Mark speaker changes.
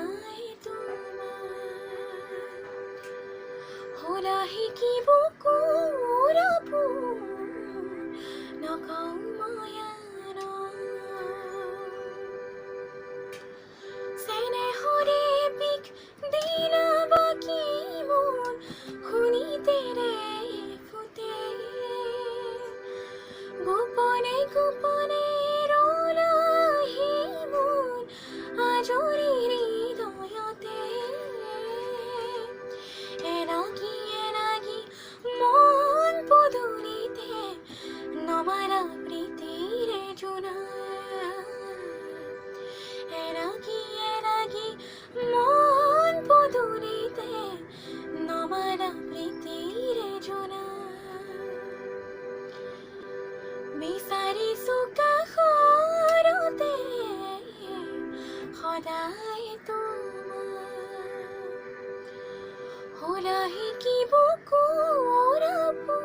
Speaker 1: সদায় তোমাৰ হলা শিকিব কোৰাবো নকওঁ ময়াৰ চেনেহৰে পিক দিলা বাকী মোৰ শুনি তেৰে ফুটে গোপনে গোপনে ৰলাহি মোৰ আজৰি হৃদয়তে এনাগি এনাগি মন পদূলিতে নমাৰা প্ৰীতিৰে জোনা এনাগি এনাগি মন পদূলিতে নমাৰা প্ৰীতিৰে জোনা বিচাৰিছো কাষৰতে সদায় তোমাৰ হলা শিকিব কোৰাবো